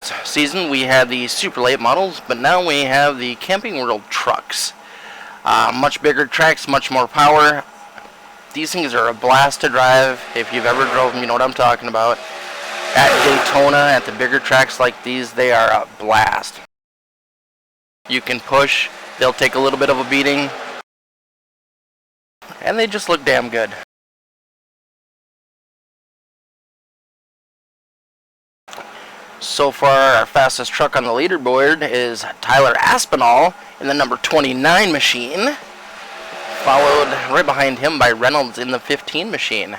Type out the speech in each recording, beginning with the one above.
season we had the super late models, but now we have the Camping World trucks. Much bigger tracks, much more power. These things are a blast to drive. If you've ever drove them, you know what I'm talking about. At Daytona, at the bigger tracks like these, they are a blast. You can push, they'll take a little bit of a beating, and they just look damn good. So far, our fastest truck on the leaderboard is Tyler Aspinall in the number 29 machine, followed right behind him by Reynolds in the 15 machine.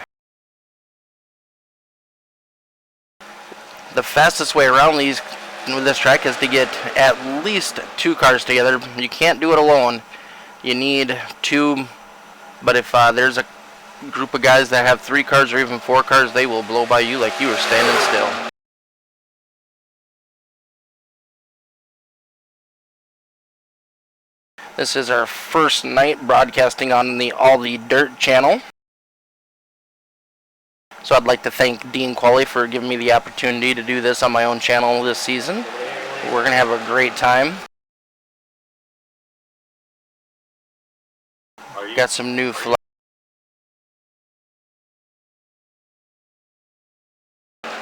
The fastest way around with this track is to get at least 2 cars together. You can't do it alone. You need 2, but if there's a group of guys that have 3 cars or even 4 cars, they will blow by you like you were standing still. This is our first night broadcasting on the All the Dirt channel. So I'd like to thank Dean Qualley for giving me the opportunity to do this on my own channel this season. We're going to have a great time. Got some new flags.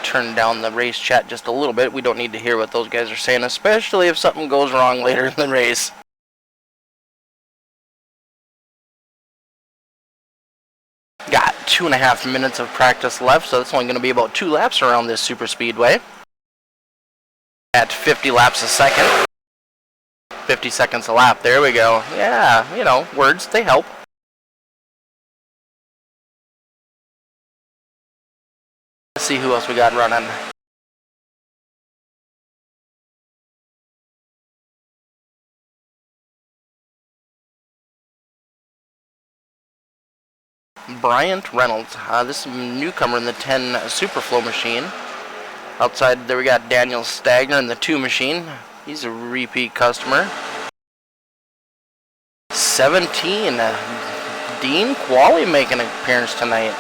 Turn down the race chat just a little bit. We don't need to hear what those guys are saying, especially if something goes wrong later in the race. Got 2.5 minutes of practice left, so it's only going to be about 2 laps around this super speedway. At 50 laps a second. 50 seconds a lap. There we go. Yeah, you know, words, they help. Let's see who else we got running. Bryant Reynolds. This is a newcomer in the 10 Superflow machine. Outside there we got Daniel Stagner in the 2 machine. He's a repeat customer. 17. Dean Qualley making an appearance tonight.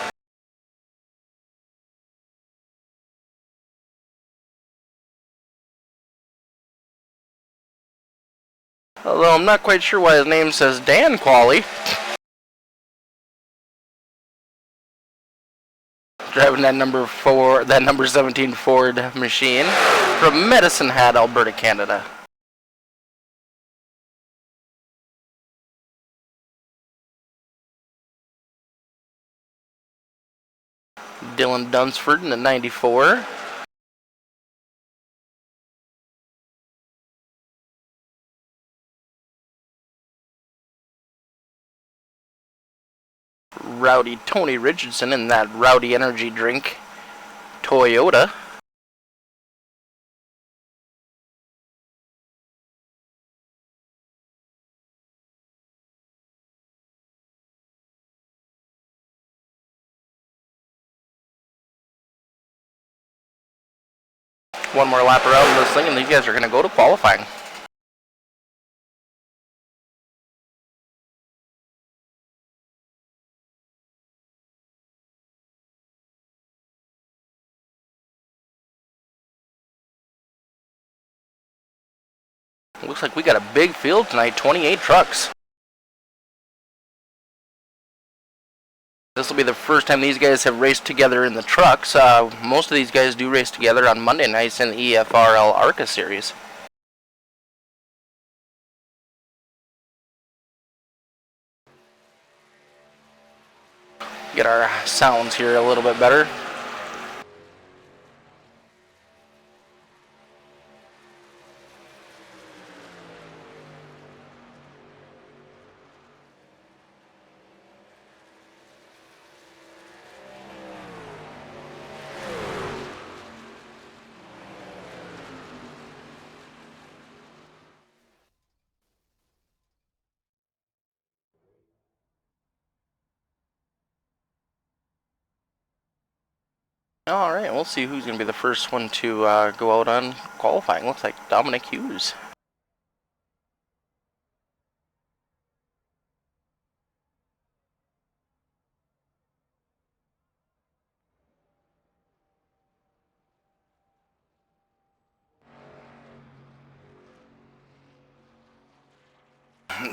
Although I'm not quite sure why his name says Dan Qualley. Driving that number 17 Ford machine from Medicine Hat, Alberta, Canada. Dylan Dunsford in the 94. Rowdy Tony Richardson in that Rowdy Energy Drink Toyota. One more lap around this thing and these guys are going to go to qualifying. Looks like we got a big field tonight, 28 trucks. This will be the first time these guys have raced together in the trucks. Most of these guys do race together on Monday nights in the Efrl ARCA series. Get our sounds here a little bit better. Alright, we'll see who's going to be the first one to go out on qualifying. Looks like Dominic Hughes.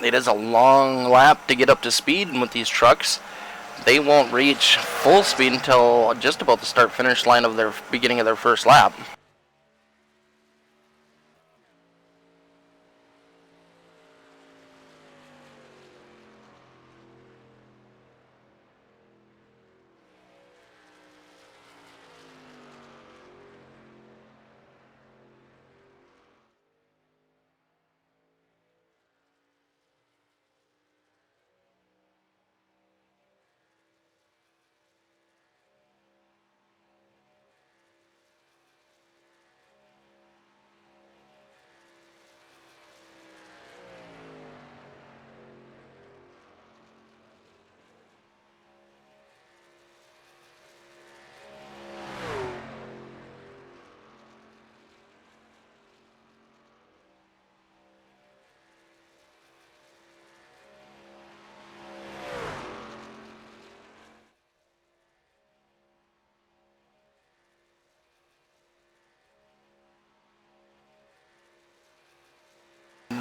It is a long lap to get up to speed, and with these trucks, they won't reach full speed until just about the start-finish line of their beginning of their first lap.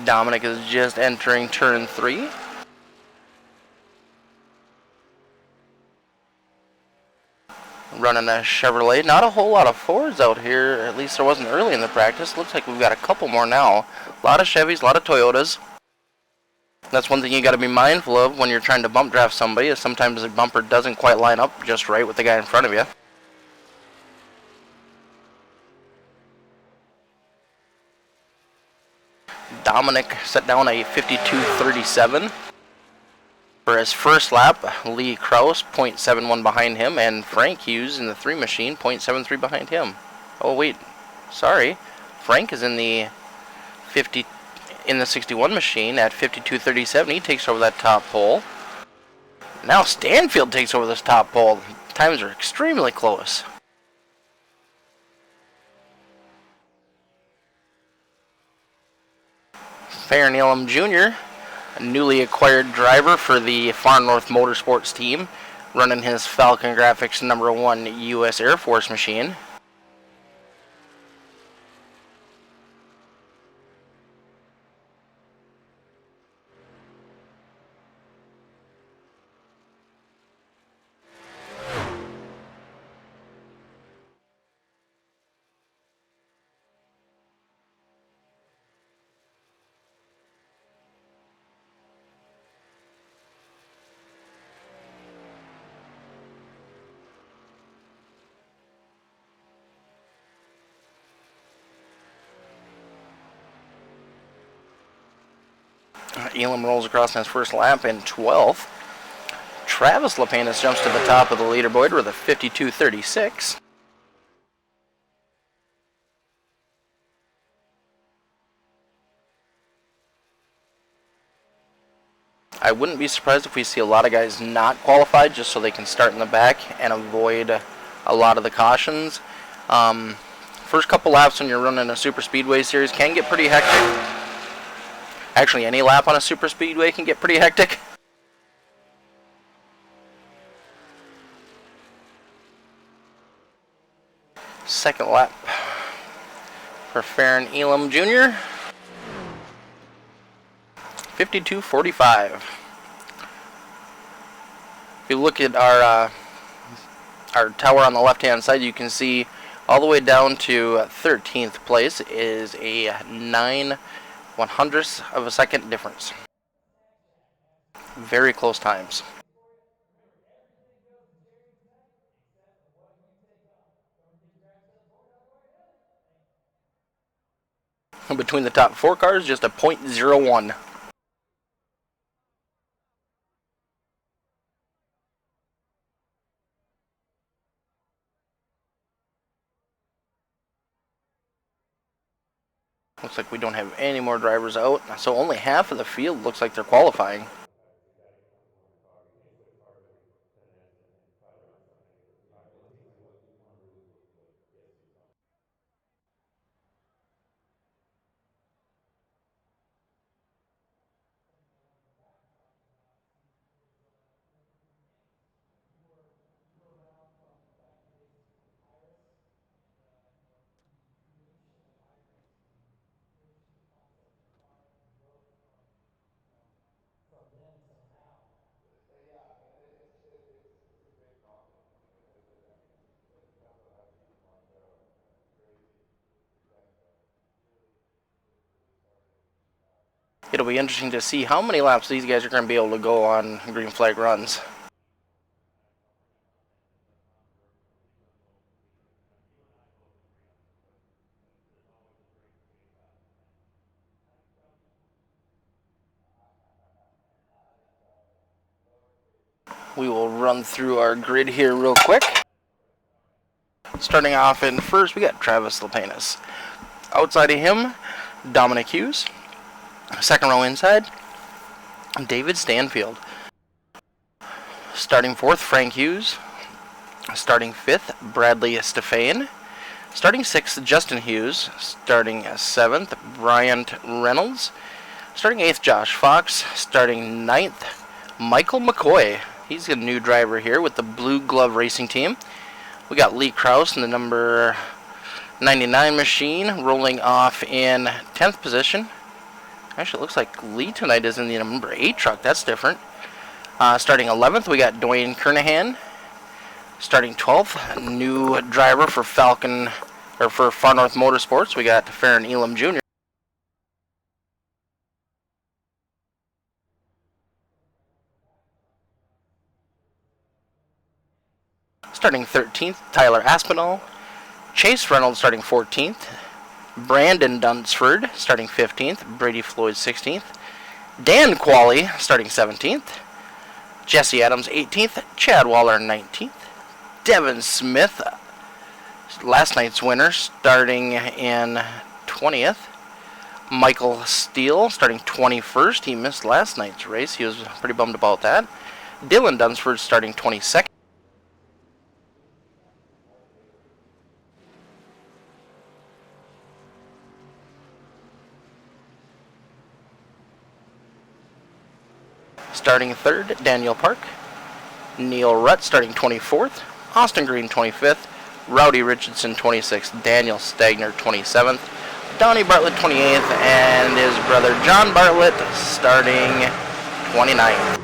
Dominic is just entering turn 3. Running a Chevrolet. Not a whole lot of Fords out here, at least there wasn't early in the practice. Looks like we've got a couple more now. A lot of Chevys, a lot of Toyotas. That's one thing you got to be mindful of when you're trying to bump draft somebody, is sometimes the bumper doesn't quite line up just right with the guy in front of you. Dominic set down a 52.37 for his first lap. Lee Kraus 0.71 behind him, and Frank Hughes in the 3 machine 0.73 behind him. Oh wait, sorry, Frank is in the 61 machine at 52.37. He takes over that top pole. Now Stanfield takes over this top pole. Times are extremely close. Farron Elam Jr., a newly acquired driver for the Far North Motorsports team, running his Falcon Graphics #1 U.S. Air Force machine. Elam rolls across in his first lap in 12th. Travis Lapenas jumps to the top of the leaderboard with a 52.36. I wouldn't be surprised if we see a lot of guys not qualified just so they can start in the back and avoid a lot of the cautions. First couple laps when you're running a super speedway series can get pretty hectic. Actually, any lap on a super speedway can get pretty hectic. Second lap for Farron Elam Jr. 52.45. If you look at our tower on the left-hand side, you can see all the way down to 13th place is a 9/100th of a second difference. Very close times. Between the top 4 cars, just a .01. Looks like we don't have any more drivers out, so only half of the field looks like they're qualifying. It'll be interesting to see how many laps these guys are going to be able to go on green flag runs. We will run through our grid here real quick. Starting off in first, we got Travis Lapenas. Outside of him, Dominic Hughes. Second row inside, David Stanfield. Starting fourth, Frank Hughes. Starting fifth, Bradley Stefan. Starting sixth, Justin Hughes. Starting seventh, Bryant Reynolds. Starting eighth, Josh Fox. Starting ninth, Michael McCoy. He's a new driver here with the Blue Glove Racing Team. We got Lee Kraus in the number 99 machine, rolling off in 10th position. Actually, it looks like Lee tonight is in the number 8 truck. That's different. Starting 11th, we got Dwayne Kernahan. Starting 12th, new driver for Far North Motorsports. We got Farron Elam Jr. Starting 13th, Tyler Aspinall. Chase Reynolds starting 14th. Brandon Dunsford starting 15th. Brady Floyd 16th. Dan Qualley starting 17th. Jesse Adams 18th. Chad Waller 19th. Devin Smith, last night's winner, starting in 20th. Michael Steele starting 21st. He missed last night's race. He was pretty bummed about that. Dylan Dunsford starting 22nd. Starting third, Daniel Park. Neil Rutt starting 24th. Austin Green 25th. Rowdy Richardson 26th. Daniel Stagner 27th. Donnie Bartlett 28th. And his brother John Bartlett starting 29th.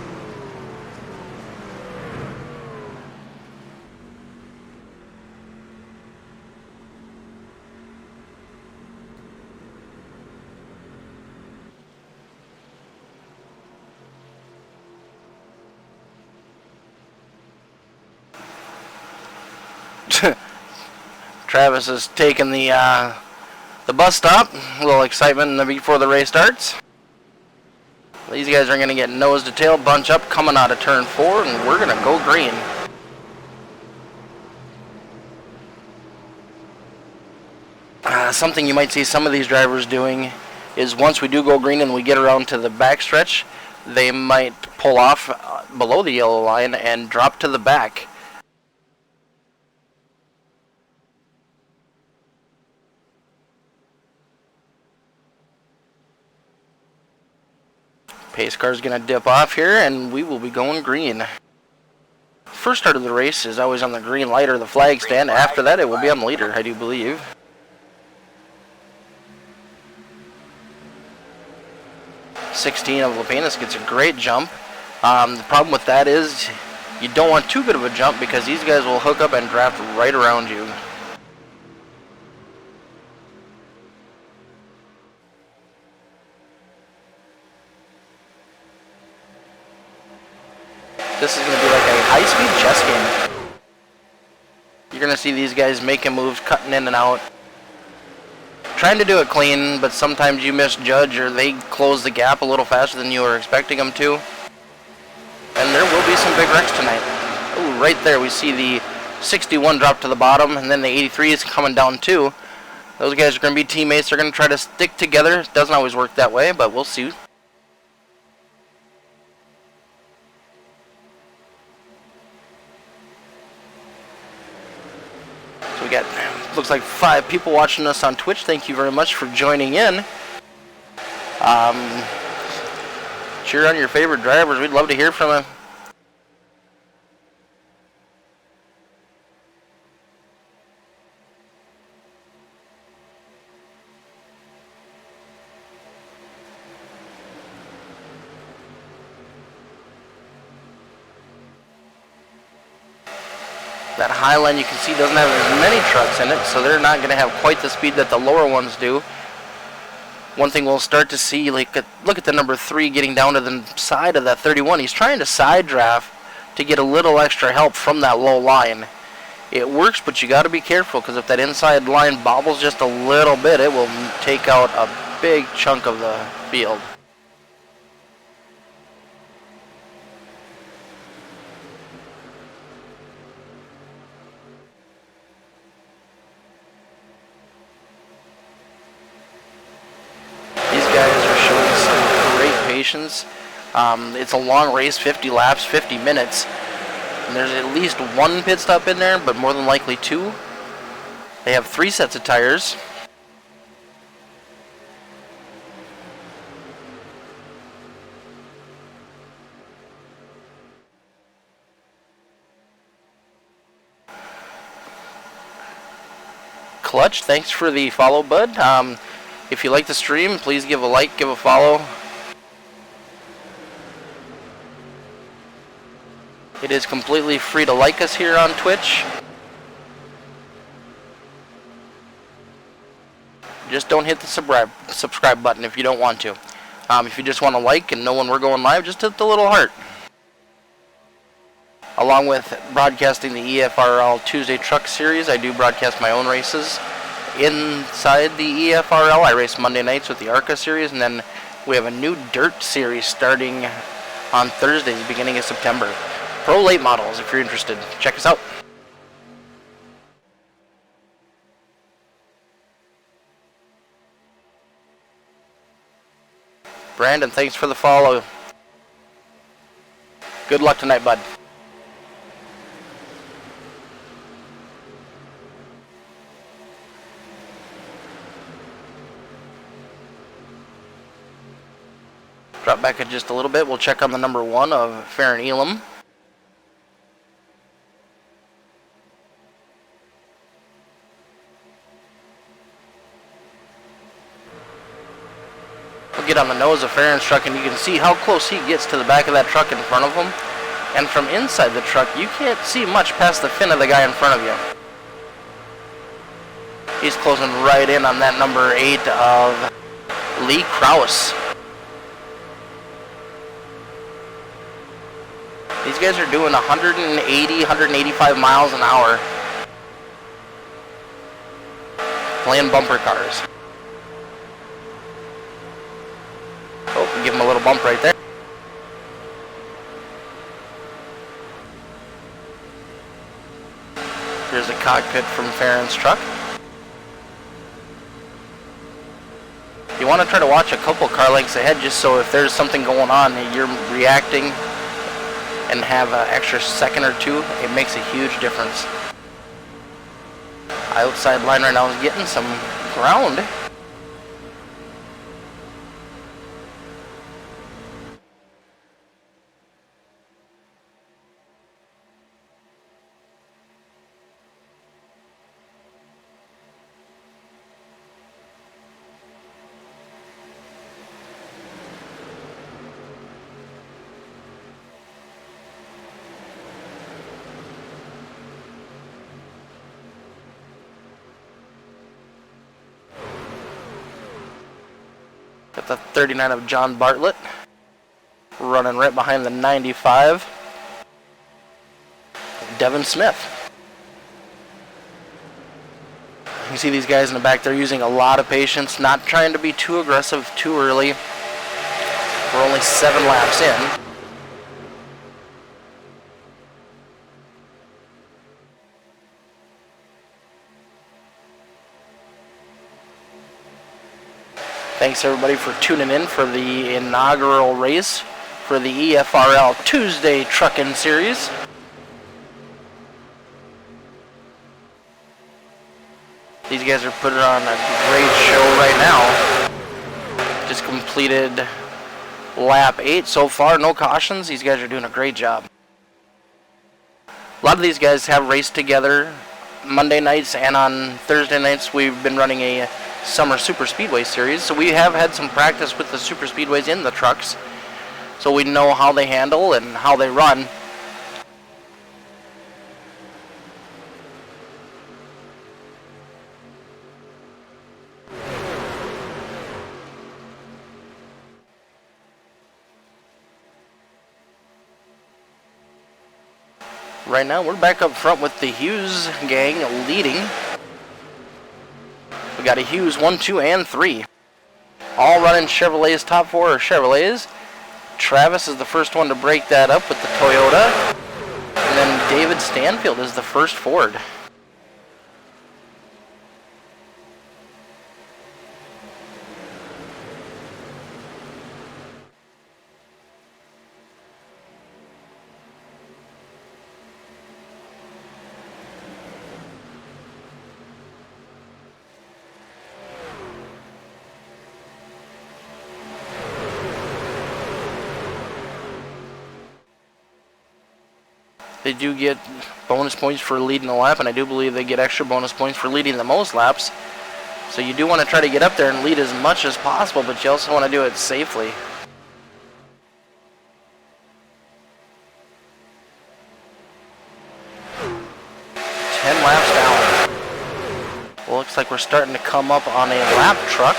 Travis is taking the bus stop. A little excitement before the race starts. These guys are going to get nose to tail bunch up coming out of turn 4, and we're going to go green. Something you might see some of these drivers doing is once we do go green and we get around to the back stretch, they might pull off below the yellow line and drop to the back. Pace car's going to dip off here, and we will be going green. First start of the race is always on the green light or the flag stand. After that, it will be on the leader, I do believe. '16 of Lapenas gets a great jump. The problem with that is you don't want too good of a jump because these guys will hook up and draft right around you. This is going to be like a high-speed chess game. You're going to see these guys making moves, cutting in and out. Trying to do it clean, but sometimes you misjudge or they close the gap a little faster than you were expecting them to. And there will be some big wrecks tonight. Oh, right there we see the 61 drop to the bottom, and then the 83 is coming down too. Those guys are going to be teammates. They're going to try to stick together. It doesn't always work that way, but we'll see. So we got, looks like 5 people watching us on Twitch. Thank you very much for joining in. Cheer on your favorite drivers. We'd love to hear from them. That high line you can see doesn't have as many trucks in it, so they're not going to have quite the speed that the lower ones do. One thing we'll start to see, like, look at the number 3 getting down to the side of that 31. He's trying to side draft to get a little extra help from that low line. It works, but you got to be careful, because if that inside line bobbles just a little bit, it will take out a big chunk of the field. These guys are showing some great patience. It's a long race, 50 laps, 50 minutes. And there's at least one pit stop in there, but more than likely 2. They have 3 sets of tires. Clutch, thanks for the follow, bud. If you like the stream, please give a like, give a follow. It is completely free to like us here on Twitch. Just don't hit the subscribe button if you don't want to. If you just want to like and know when we're going live, just hit the little heart. Along with broadcasting the EFRL Tuesday Truck Series, I do broadcast my own races inside the EFRL. I race Monday nights with the ARCA Series, and then we have a new Dirt Series starting on Thursday, beginning of September. Pro late models, if you're interested. Check us out. Brandon, thanks for the follow. Good luck tonight, bud. Drop back just a little bit. We'll check on the number 1 of Farron Elam. We'll get on the nose of Farron's truck, and you can see how close he gets to the back of that truck in front of him. And from inside the truck, you can't see much past the fin of the guy in front of you. He's closing right in on that number 8 of Lee Krause. These guys are doing 180, 185 miles an hour. Playing bumper cars. Oh, give him a little bump right there. Here's a cockpit from Farron's truck. You want to try to watch a couple car lengths ahead, just so if there's something going on and you're reacting and have an extra second or 2, it makes a huge difference. Outside line right now is getting some ground. Got the 39 of John Bartlett running right behind the 95. Devin Smith. You see these guys in the back, they're using a lot of patience, not trying to be too aggressive too early. We're only 7 laps in. Thanks everybody for tuning in for the inaugural race for the EFRL Tuesday Truckin Series. These guys are putting on a great show right now. Just completed lap 8 so far, no cautions. These guys are doing a great job. A lot of these guys have raced together Monday nights, and on Thursday nights we've been running a Summer Super Speedway Series, so we have had some practice with the Super Speedways in the trucks, so we know how they handle and how they run. Right now, we're back up front with the Hughes gang leading. We got a Hughes 1, 2, and 3. All running Chevrolet's top 4 are Chevrolets. Travis is the first one to break that up with the Toyota. And then David Stanfield is the first Ford. They do get bonus points for leading the lap, and I do believe they get extra bonus points for leading the most laps. So you do want to try to get up there and lead as much as possible, but you also want to do it safely. Laps down. Well, looks like we're starting to come up on a lap truck.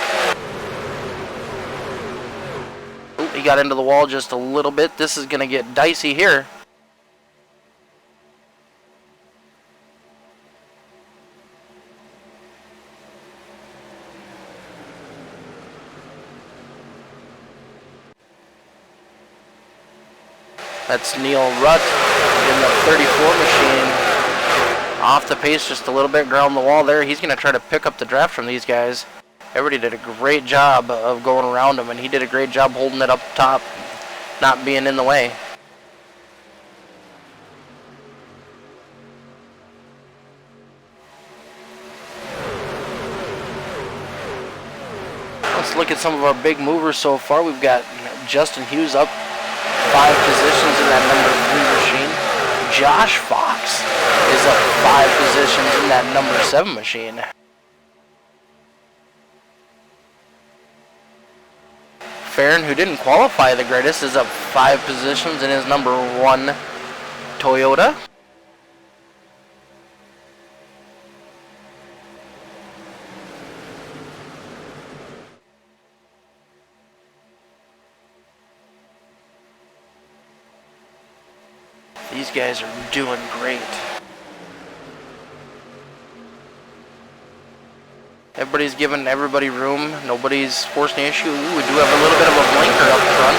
Ooh, he got into the wall just a little bit. This is going to get dicey here. That's Neil Rutt in the 34 machine. Off the pace just a little bit, ground the wall there. He's going to try to pick up the draft from these guys. Everybody did a great job of going around him, and he did a great job holding it up top, not being in the way. Let's look at some of our big movers so far. We've got Justin Hughes up 5 positions in that number 3 machine. Josh Fox is up 5 positions in that number 7 machine. Farron, who didn't qualify the greatest, is up 5 positions in his number 1 Toyota. These guys are doing great. Everybody's giving everybody room. Nobody's forcing the issue. Ooh, we do have a little bit of a blinker up front.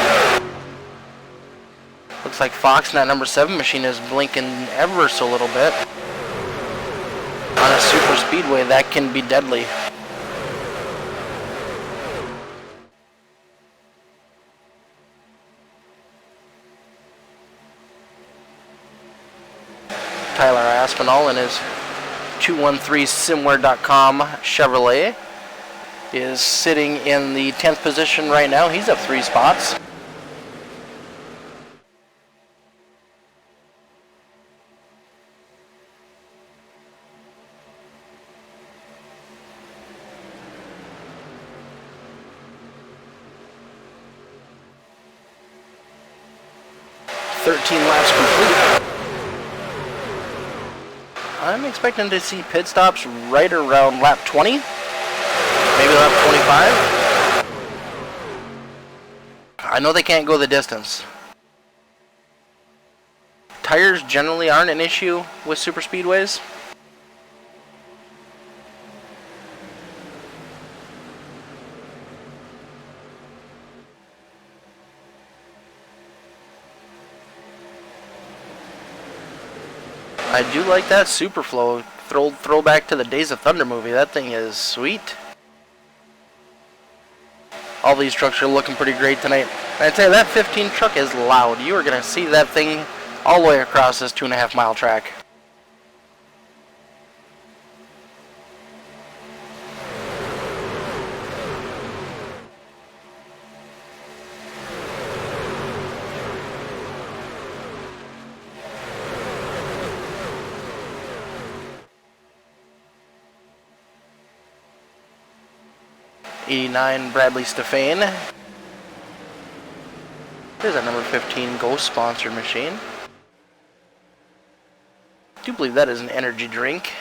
Looks like Fox in that number 7 machine is blinking ever so little bit. On a super speedway, that can be deadly. Tyler Aspinall in his 213simware.com Chevrolet is sitting in the 10th position right now. He's up 3 spots. Laps complete. I'm expecting to see pit stops right around lap 20, maybe lap 25. I know they can't go the distance. Tires generally aren't an issue with super speedways. I do like that Superflow throwback to the Days of Thunder movie. That thing is sweet. All these trucks are looking pretty great tonight. I'd say that 15 truck is loud. You are going to see that thing all the way across this 2.5 mile track. '89 Bradley Stefan. There's a number 15 Ghost sponsored machine. I do believe that is an energy drink.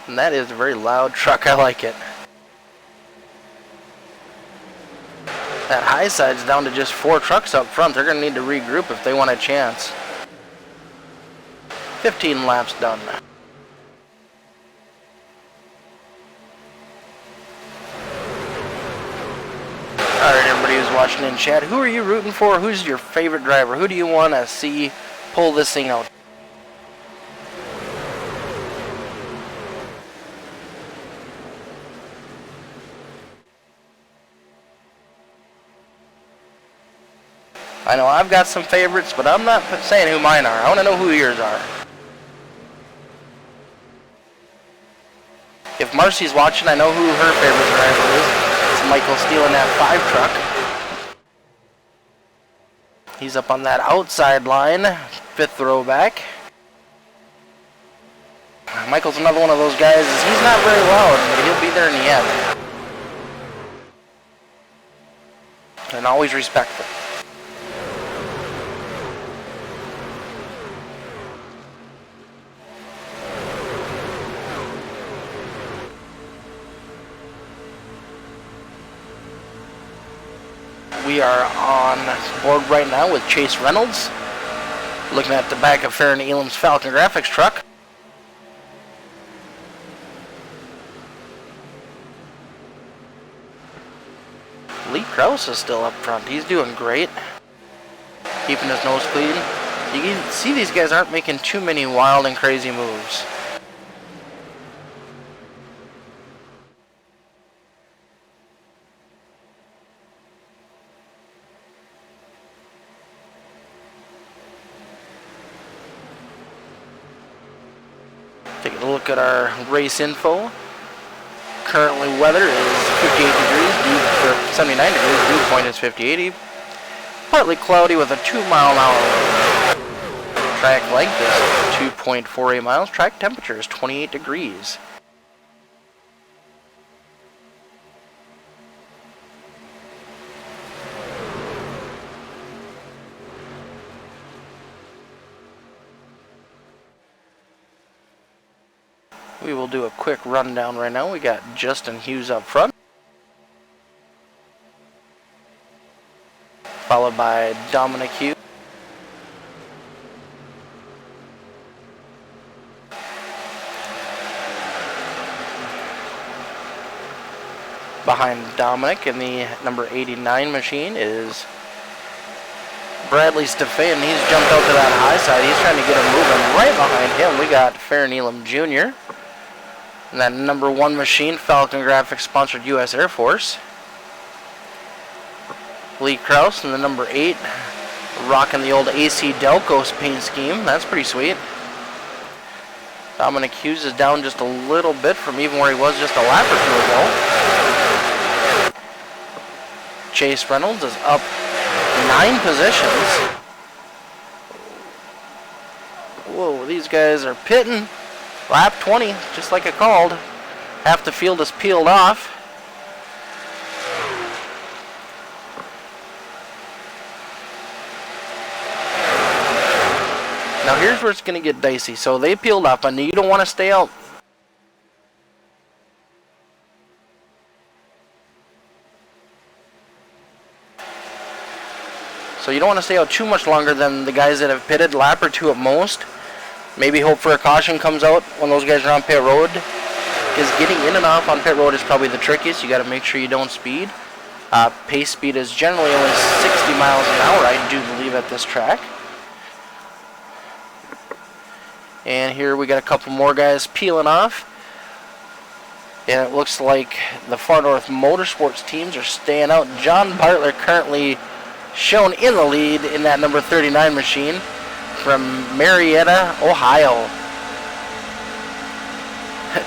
And that is a very loud truck. I like it. That high side's down to just 4 trucks up front. They're going to need to regroup if they want a chance. 15 laps done. Alright, everybody who's watching in chat, who are you rooting for? Who's your favorite driver? Who do you want to see pull this thing out? I know I've got some favorites, but I'm not saying who mine are. I want to know who yours are. If Marcy's watching, I know who her favorite driver is. It's Michael stealing that 5 truck. He's up on that outside line, 5th row back. Michael's another one of those guys. He's not very loud, but he'll be there in the end. And always respectful. We are on board right now with Chase Reynolds, looking at the back of Farron Elam's Falcon Graphics truck. Lee Krause is still up front. He's doing great, keeping his nose clean. You can see these guys aren't making too many wild and crazy moves. Taking a look at our race info. Currently weather is 58 degrees, dew, 79 degrees, dew point is 50-80. Partly cloudy with a 2-mile-an-hour wind. Track length is 2.48 miles. Track temperature is 28 degrees. We will do a quick rundown right now. We got Justin Hughes up front, followed by Dominic Hughes, behind Dominic in the number 89 machine is Bradley Stefan. He's jumped out to that high side. He's trying to get him moving. Right behind him we got Farron Elam Jr. And that number 1 machine, Falcon Graphics sponsored U.S. Air Force. Lee Krause in the number 8, rocking the old AC Delco paint scheme. That's pretty sweet. Dominic Hughes is down just a little bit from even where he was just a lap or 2 ago. Chase Reynolds is up 9 positions. Whoa, these guys are pitting. Lap 20, just like I called. Half the field is peeled off. Now here's where it's going to get dicey. So they peeled off, and you don't want to stay out. So you don't want to stay out too much longer than the guys that have pitted, lap or 2 at most. Maybe hope for a caution comes out when those guys are on pit road. Because getting in and off on pit road is probably the trickiest. You got to make sure you don't speed. Pace speed is generally only 60 miles an hour, I do believe, at this track. And here we got a couple more guys peeling off. And it looks like the Far North Motorsports teams are staying out. John Bartlett currently shown in the lead in that number 39 machine from Marietta, Ohio.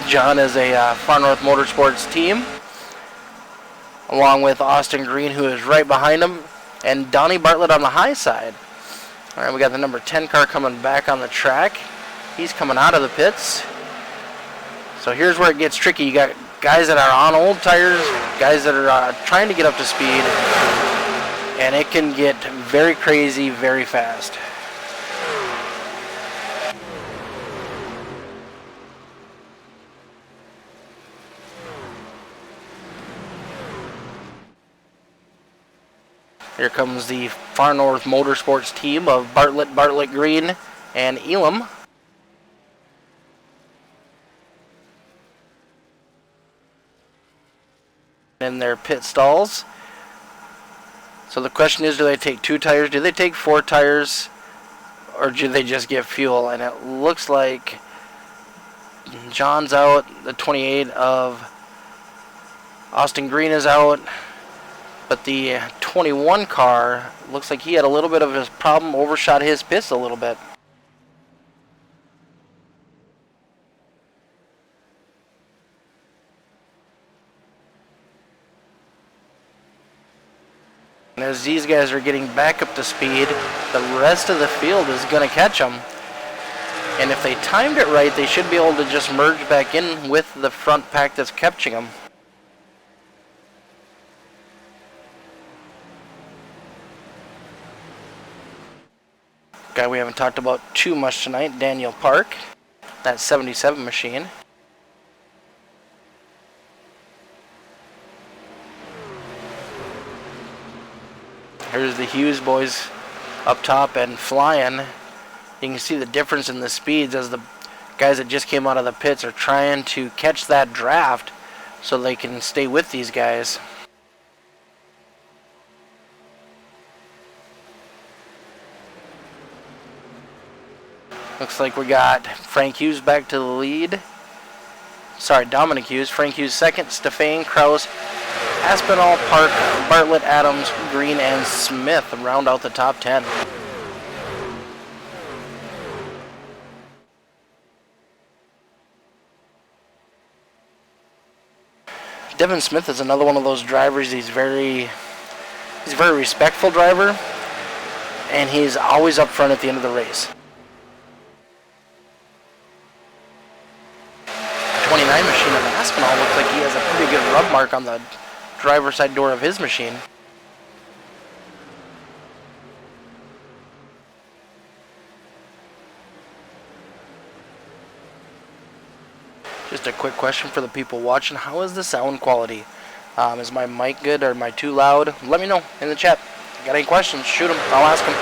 John is a Far North Motorsports team, along with Austin Green, who is right behind him, and Donnie Bartlett on the high side. All right, we got the number 10 car coming back on the track. He's coming out of the pits. So here's where it gets tricky. You got guys that are on old tires, guys that are trying to get up to speed, and it can get very crazy very fast. Here comes the Far North Motorsports team of Bartlett, Green, and Elam. in their pit stalls. So the question is, do they take 2 tires? Do they take 4 tires? Or do they just get fuel? And it looks like John's out. The 28 of Austin Green is out. But the 21 car looks like he had a little bit of a problem, overshot his pits a little bit. And as these guys are getting back up to speed, the rest of the field is going to catch them. And if they timed it right, they should be able to just merge back in with the front pack that's catching them. Guy we haven't talked about too much tonight, Daniel Park, that 77 machine. Here's the Hughes boys up top and flying. You can see the difference in the speeds as the guys that just came out of the pits are trying to catch that draft so they can stay with these guys. Looks like we got Frank Hughes back to the lead. Sorry, Dominic Hughes. Frank Hughes second, Stefan, Kraus, Aspinall, Park, Bartlett, Adams, Green, and Smith round out the top 10. Devin Smith is another one of those drivers. He's a very respectful driver, and he's always up front at the end of the race. 29 machine of Aspinall looks like he has a pretty good rub mark on the driver's side door of his machine. Just a quick question for the people watching. How is the sound quality? Is my mic good or am I too loud? Let me know in the chat. Got any questions? Shoot them. I'll ask them.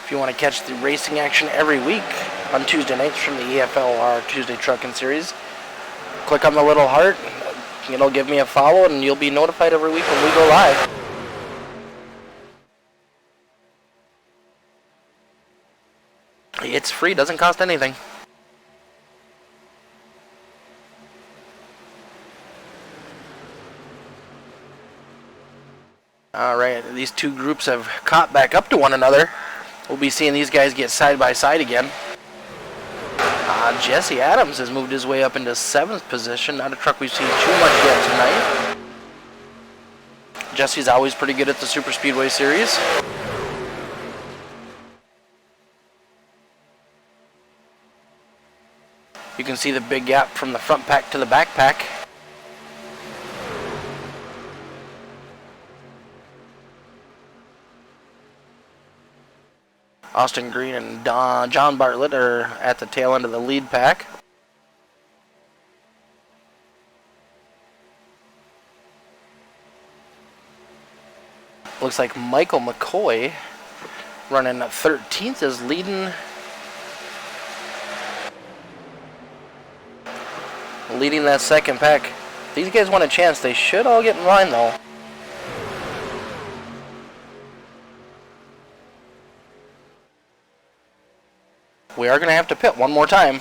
If you want to catch the racing action every week on Tuesday nights from the EFL or Tuesday Truckin series, click on the little heart. It'll give me a follow and you'll be notified every week when we go live. It's free, doesn't cost anything. Alright, these two groups have caught back up to one another. We'll be seeing these guys get side by side again. Jesse Adams has moved his way up into 7th position. Not a truck we've seen too much yet tonight. Jesse's always pretty good at the Super Speedway Series. You can see the big gap from the front pack to the back pack. Austin Green and John Bartlett are at the tail end of the lead pack. Looks like Michael McCoy, running 13th, is leading that second pack. If these guys want a chance, they should all get in line though. We are going to have to pit one more time.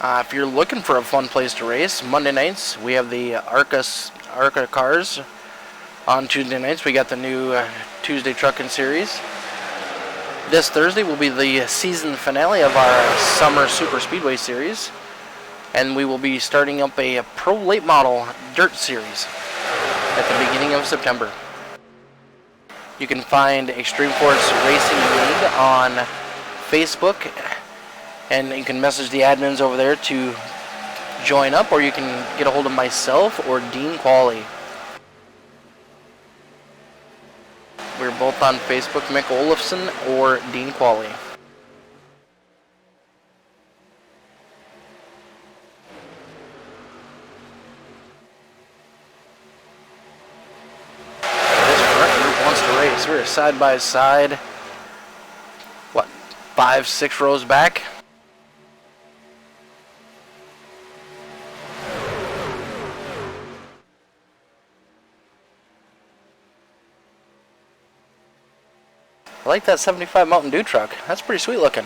If you're looking for a fun place to race, Monday nights we have the ARCA cars. On Tuesday nights we got the new Tuesday Truckin series. This Thursday will be the season finale of our summer Super Speedway series, and we will be starting up a Pro Late Model Dirt series at the beginning of September. You can find Extreme Force Racing League on Facebook, and you can message the admins over there to join up, or you can get a hold of myself or Dean Qualley. We're both on Facebook, Mick Olafson or Dean Qualley. We're side by side, what, 5-6 rows back? I like that 75 Mountain Dew truck. That's pretty sweet looking.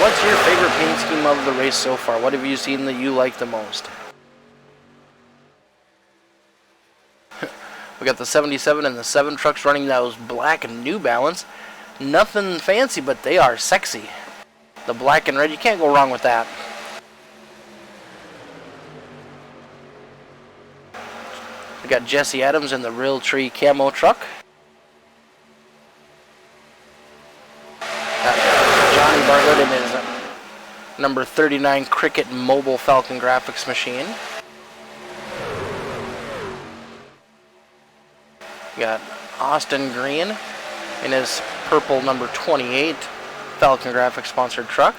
What's your favorite paint scheme of the race so far? What have you seen that you like the most? We got the 77 and the 7 trucks running those black and New Balance. Nothing fancy, but they are sexy. The black and red, you can't go wrong with that. We got Jesse Adams in the Real Tree camo truck. Johnny Bartlett in his number 39 Cricket Mobile Falcon graphics machine. We got Austin Green in his purple number 28 Falcon graphics sponsored truck.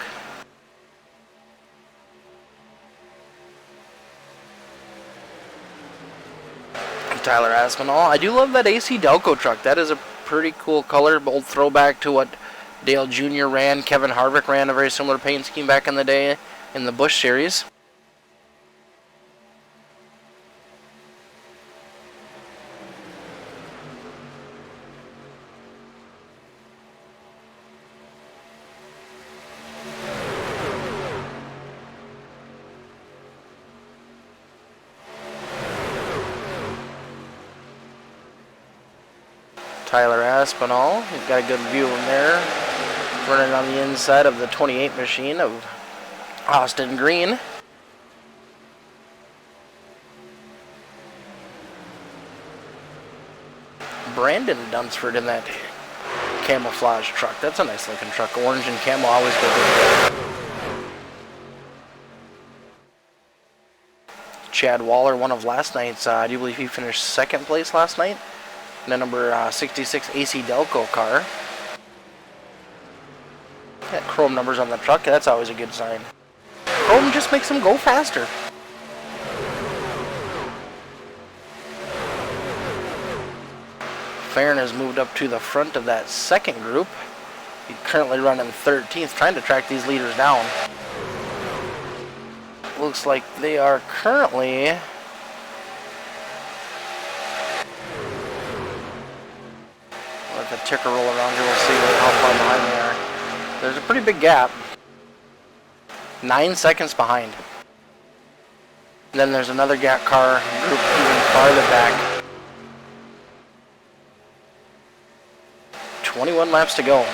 Tyler Aspinall. I do love that AC Delco truck. That is a pretty cool color, old throwback to what Dale Jr. ran. Kevin Harvick ran a very similar paint scheme back in the day in the Busch series. Tyler Aspinall, you've got a good view of him there, running on the inside of the 28 machine of Austin Green. Brandon Dunsford in that camouflage truck. That's a nice looking truck. Orange and camo always go good. Chad Waller, one of last night's, I do believe he finished second place last night. And the number 66 AC Delco car. Got chrome numbers on the truck. That's always a good sign. Chrome just makes them go faster. Farron has moved up to the front of that second group. He's currently running 13th, trying to track these leaders down. Looks like they are currently... Let the ticker roll around here, we'll see how far behind they are. There's a pretty big gap. 9 seconds behind. And then there's another gap car group even farther back. 21 laps to go.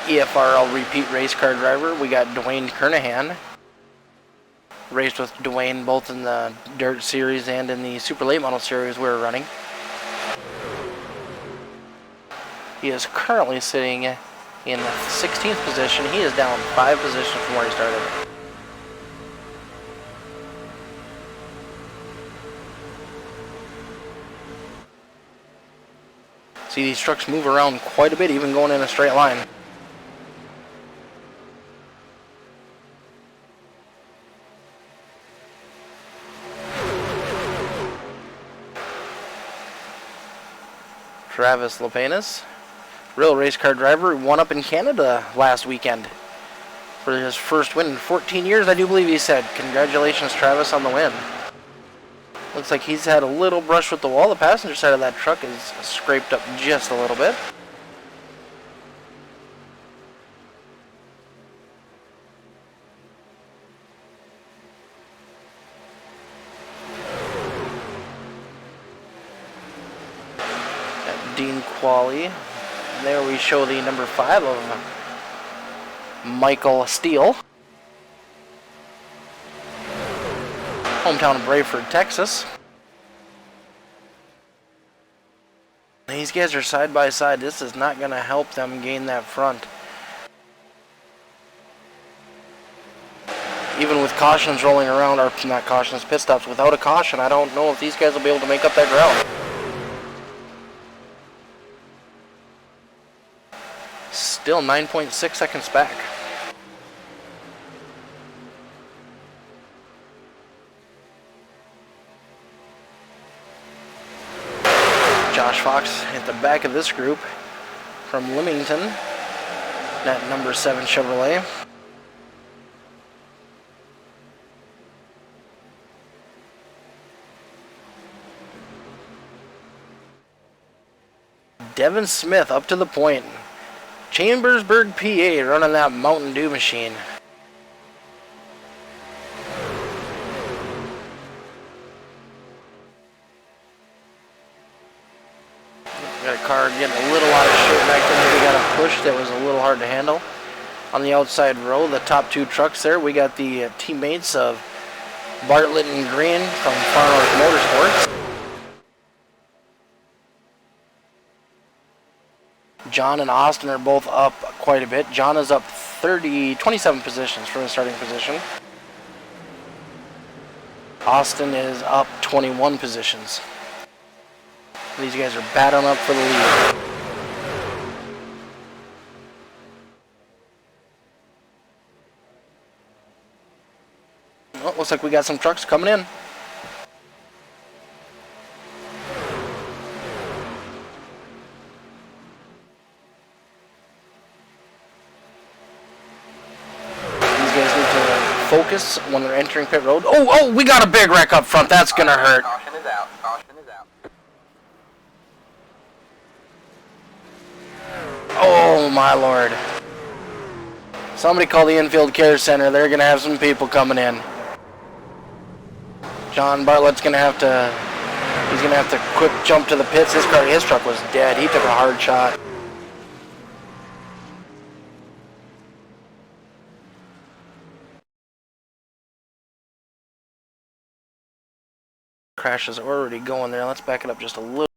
EFRL repeat race car driver, we got Dwayne Kernahan. Raced with Dwayne both in the Dirt Series and in the Super Late Model Series we were running. He is currently sitting in the 16th position. He is down 5 positions from where he started. See, these trucks move around quite a bit, even going in a straight line. Travis Lopanis, real race car driver, won up in Canada last weekend for his first win in 14 years, I do believe he said. Congratulations, Travis, on the win. Looks like he's had a little brush with the wall. The passenger side of that truck is scraped up just a little bit. Dean Qualley. There we show the number 5 of Michael Steele. Hometown of Brayford, Texas. These guys are side by side. This is not going to help them gain that front. Even with cautions rolling around, or not cautions, pit stops, without a caution, I don't know if these guys will be able to make up that ground. Still 9.6 seconds back. Josh Fox at the back of this group from Leamington, that number 7 Chevrolet. Devin Smith up to the point. Chambersburg, PA, running that Mountain Dew machine. Got a car getting a little out of shape back there. We got a push that was a little hard to handle. On the outside row, the top 2 trucks there, we got the teammates of Bartlett and Green from Far North Motorsports. John and Austin are both up quite a bit. John is up 27 positions from the starting position. Austin is up 21 positions. These guys are battling up for the lead. Well, looks like we got some trucks coming in. Focus when they're entering pit road. Oh, we got a big wreck up front. That's going to hurt. Caution is out. Caution is out. Oh, my Lord. Somebody call the infield care center. They're going to have some people coming in. John Bartlett's going to have to, he's going to have to quick jump to the pits. His truck was dead. He took a hard shot. Crash is already going there. Let's back it up just a little.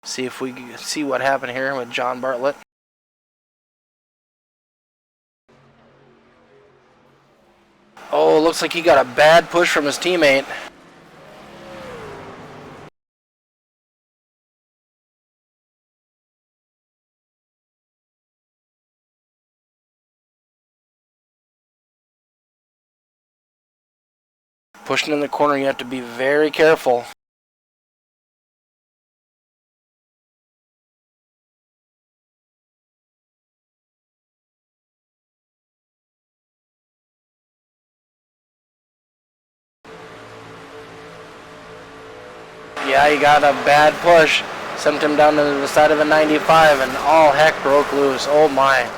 See if we can see what happened here with John Bartlett. Oh, looks like he got a bad push from his teammate. Pushing in the corner, you have to be very careful. Yeah, he got a bad push. Sent him down to the side of the 95 and all heck broke loose. Oh my.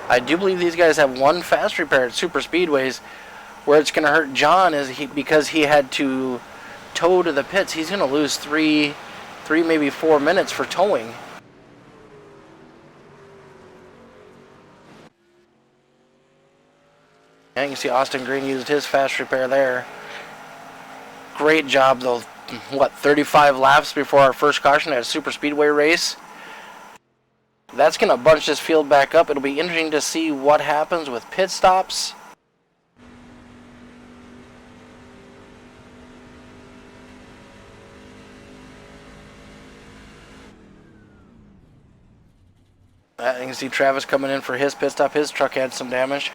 I do believe these guys have one fast repair at super speedways. Where it's going to hurt John is because he had to tow to the pits. He's going to lose three, maybe 4 minutes for towing. Yeah, you can see Austin Green used his fast repair there. Great job though. What, 35 laps before our first caution at a super speedway race? That's going to bunch this field back up. It'll be interesting to see what happens with pit stops. You can see Travis coming in for his pit stop. His truck had some damage.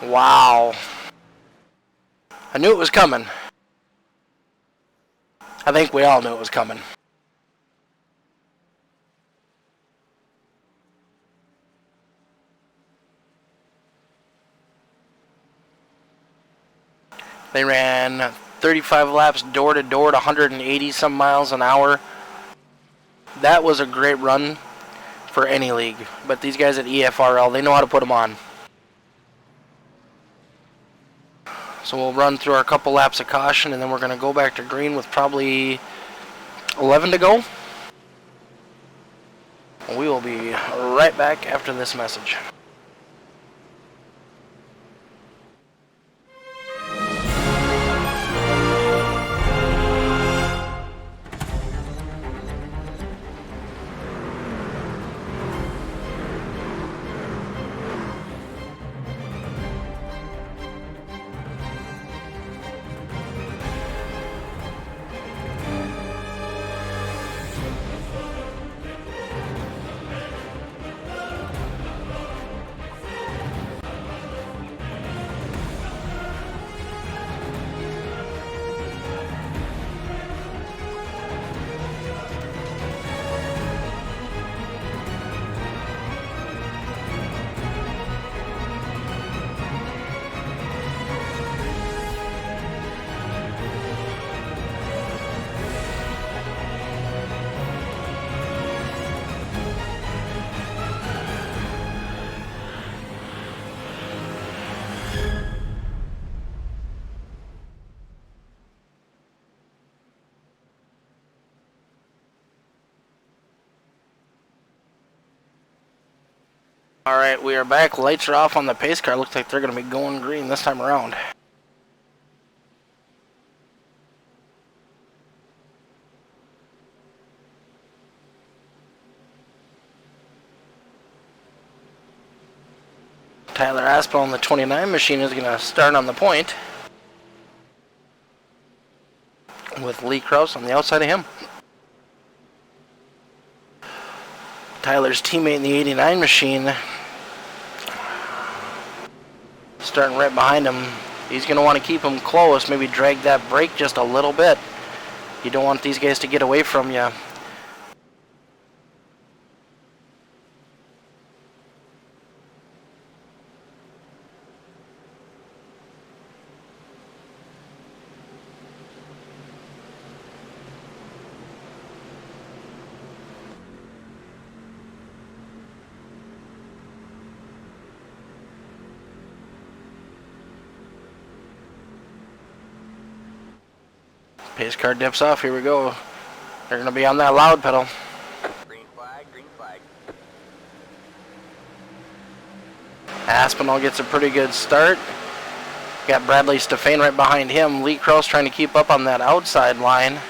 Wow. I knew it was coming. I think we all knew it was coming. They ran 35 laps door to door at 180 some miles an hour. That was a great run for any league, but these guys at EFRL, they know how to put them on. So we'll run through our couple laps of caution, and then we're going to go back to green with probably 11 to go. We will be right back after this message. Alright, we are back. Lights are off on the pace car. Looks like they're going to be going green this time around. Tyler Aspel on the 29 machine is going to start on the point, with Lee Krause on the outside of him. Tyler's teammate in the 89 machine starting right behind him. He's going to want to keep him close, maybe drag that brake just a little bit. You don't want these guys to get away from you. Pace car dips off. Here we go. They're going to be on that loud pedal. Green flag, green flag. Aspinall gets a pretty good start. Got Bradley Stefan right behind him. Lee Krause trying to keep up on that outside line.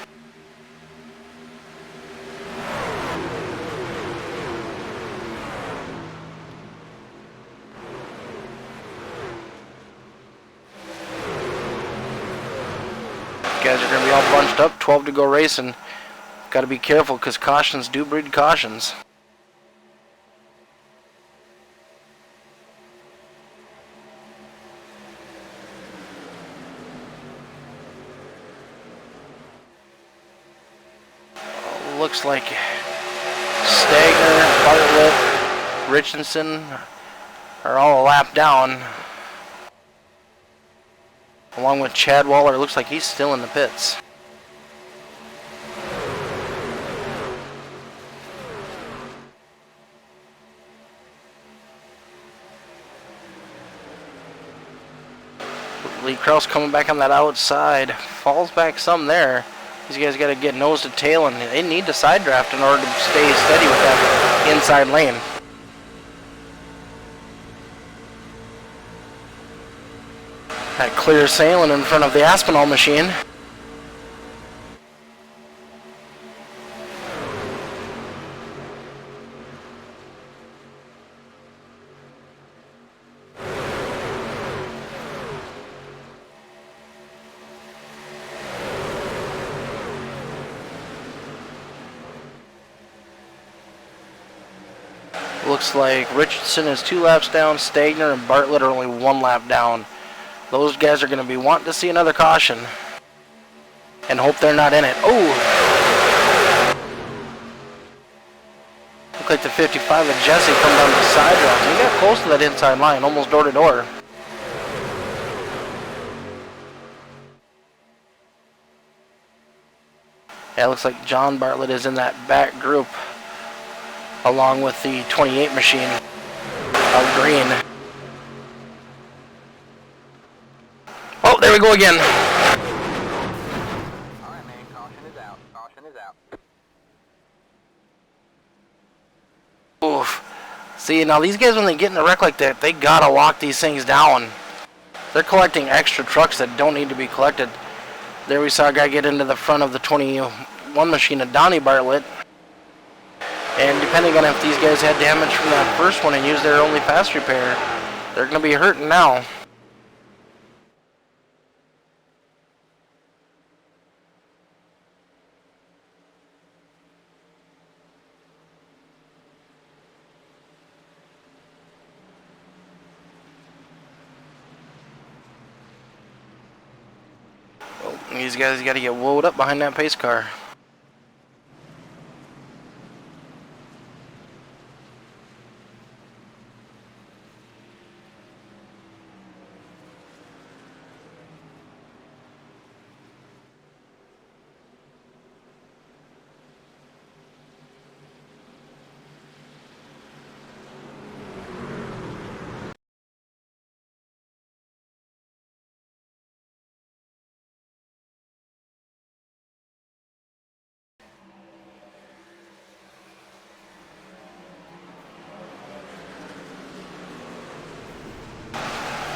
Guys are going to be all bunched up, 12 to go racing. Got to be careful because cautions do breed cautions. Looks like Stagner, Bartlett, Richardson are all a lap down. Along with Chad Waller, looks like he's still in the pits. Lee Krause coming back on that outside. Falls back some there. These guys got to get nose to tail, and they need to side draft in order to stay steady with that inside lane. That clear sailing in front of the Aspinall machine. Looks like Richardson is 2 laps down, Stagner and Bartlett are only 1 lap down. Those guys are going to be wanting to see another caution and hope they're not in it. Oh! Looked like the 55 of Jesse come down the side route. He got close to that inside line, almost door to door. Yeah, it looks like John Bartlett is in that back group along with the 28 machine of green. Oh, there we go again. Alright, man, caution is out. Caution is out. Oof. See, now these guys, when they get in a wreck like that, they gotta lock these things down. They're collecting extra trucks that don't need to be collected. There we saw a guy get into the front of the 21 machine of Donnie Bartlett. And depending on if these guys had damage from that first one and used their only fast repair, they're going to be hurting now. Oh, these guys got to get woed up behind that pace car.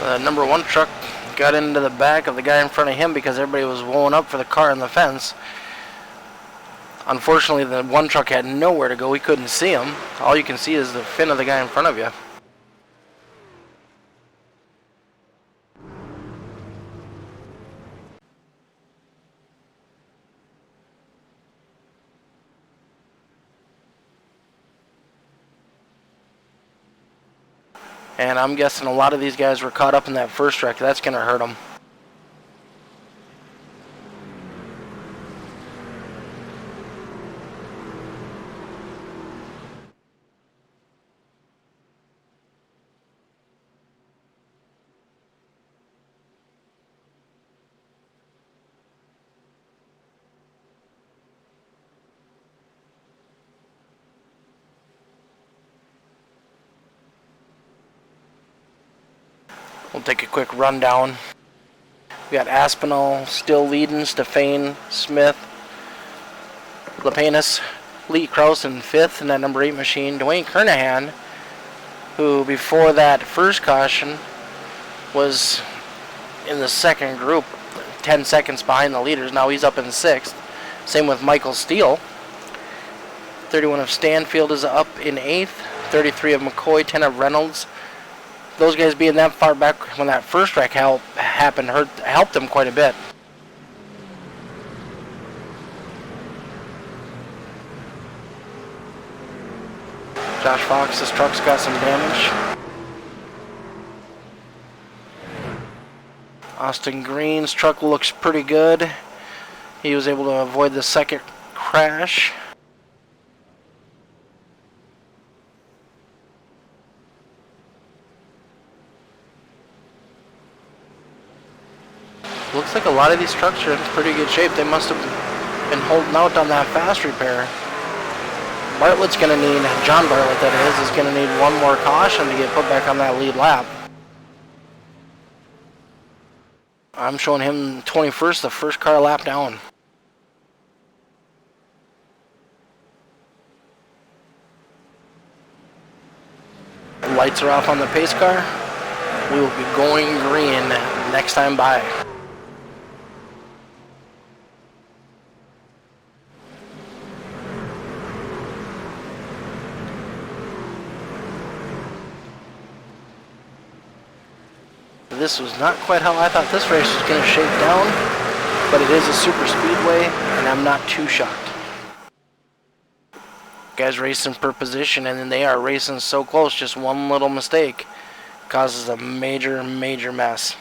The number 1 truck got into the back of the guy in front of him because everybody was wound up for the car in the fence. Unfortunately, the 1 truck had nowhere to go. We couldn't see him. All you can see is the fin of the guy in front of you. And I'm guessing a lot of these guys were caught up in that first wreck. That's going to hurt them. We'll take a quick rundown. We got Aspinall still leading, Stefane, Smith, Lepanus, Lee Kraus in 5th in that number 8 machine. Dwayne Kernahan, who before that first caution was in the second group, 10 seconds behind the leaders. Now he's up in 6th. Same with Michael Steele. 31 of Stanfield is up in 8th. 33 of McCoy, 10 of Reynolds. Those guys being that far back when that first wreck happened helped them quite a bit. Josh Fox's truck's got some damage. Austin Green's truck looks pretty good. He was able to avoid the second crash. Looks like a lot of these trucks are in pretty good shape. They must have been holding out on that fast repair. Bartlett's going to need, John Bartlett that is going to need 1 more caution to get put back on that lead lap. I'm showing him 21st, the first car lap down. The lights are off on the pace car. We will be going green next time by. This was not quite how I thought this race was going to shake down, but it is a super speedway, and I'm not too shocked. Guys racing per position, and then they are racing so close, just one little mistake causes a major, major mess.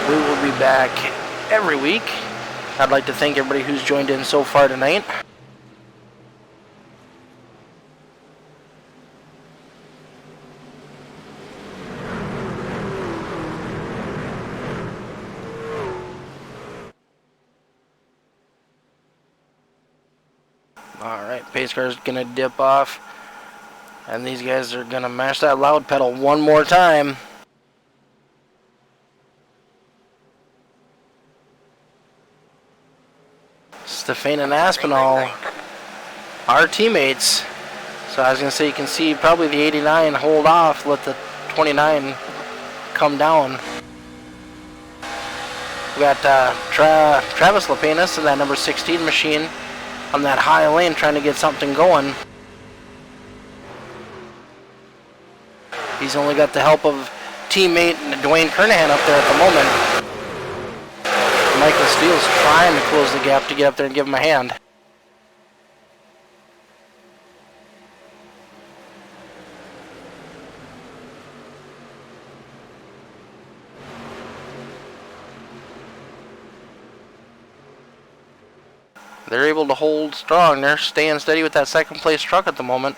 We will be back every week. I'd like to thank everybody who's joined in so far tonight. Alright, pace car's gonna dip off. And these guys are gonna mash that loud pedal one more time. Stefan and Aspinall, our teammates. So I was gonna say, you can see probably the 89 hold off, let the 29 come down. We got Travis Lapenas in that number 16 machine on that high lane trying to get something going. He's only got the help of teammate Dwayne Kernahan up there at the moment. Michael Steele's trying to close the gap to get up there and give him a hand. They're able to hold strong. They're staying steady with that second place truck at the moment.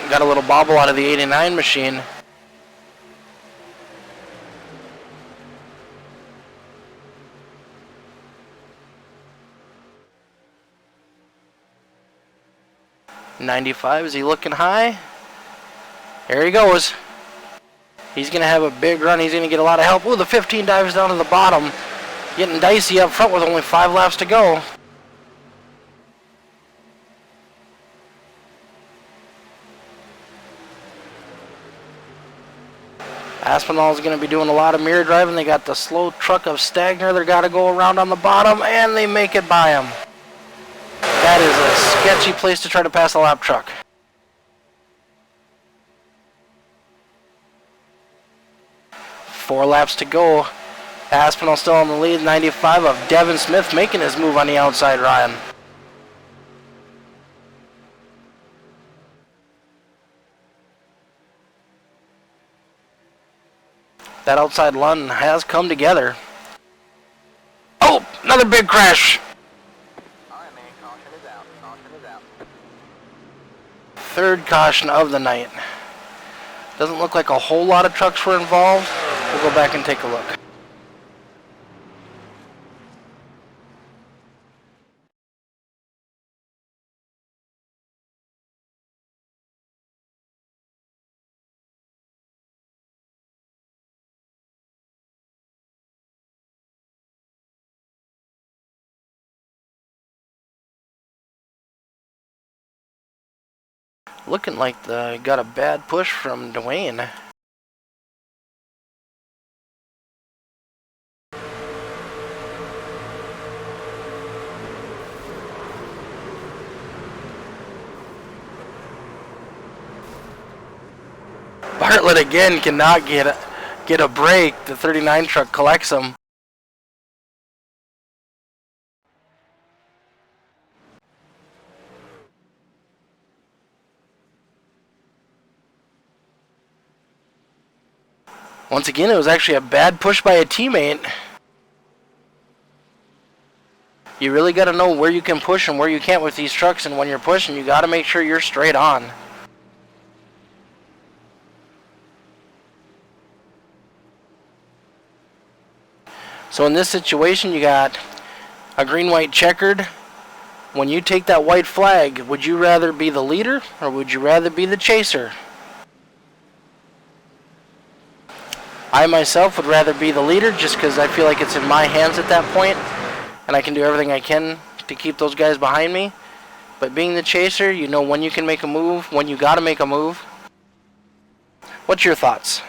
Got a little bobble out of the 89 machine. .95, is he looking high? There he goes. He's going to have a big run. He's going to get a lot of help. Ooh, the 15 dives down to the bottom. Getting dicey up front with only 5 laps to go. Aspinall's going to be doing a lot of mirror driving. They got the slow truck of Stagner. They've got to go around on the bottom, and they make it by him. That is a sketchy place to try to pass a lap truck. Four laps to go. Aspinall still on the lead. 95 of Devin Smith making his move on the outside, Ryan. That outside run has come together. Oh, another big crash. Alright, man, caution is out. Caution is out. Third caution of the night. Doesn't look like a whole lot of trucks were involved. We'll go back and take a look. Looking like they got a bad push from Dwayne. Bartlett again cannot get a break. The 39 truck collects him. Once again, it was actually a bad push by a teammate. You really got to know where you can push and where you can't with these trucks, and when you're pushing, you got to make sure you're straight on. So in this situation, you got a green-white checkered. When you take that white flag, would you rather be the leader or would you rather be the chaser? I myself would rather be the leader just because I feel like it's in my hands at that point and I can do everything I can to keep those guys behind me. But being the chaser, you know when you can make a move, when you got to make a move. What's your thoughts?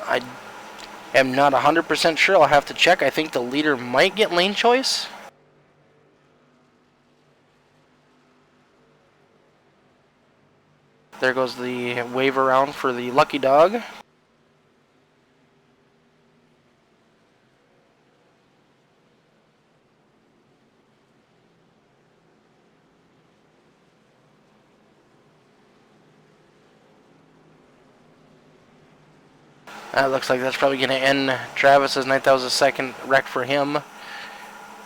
I am not 100% sure. I'll have to check. I think the leader might get lane choice. There goes the wave around for the lucky dog. That looks like that's probably going to end Travis's night. That was a second wreck for him.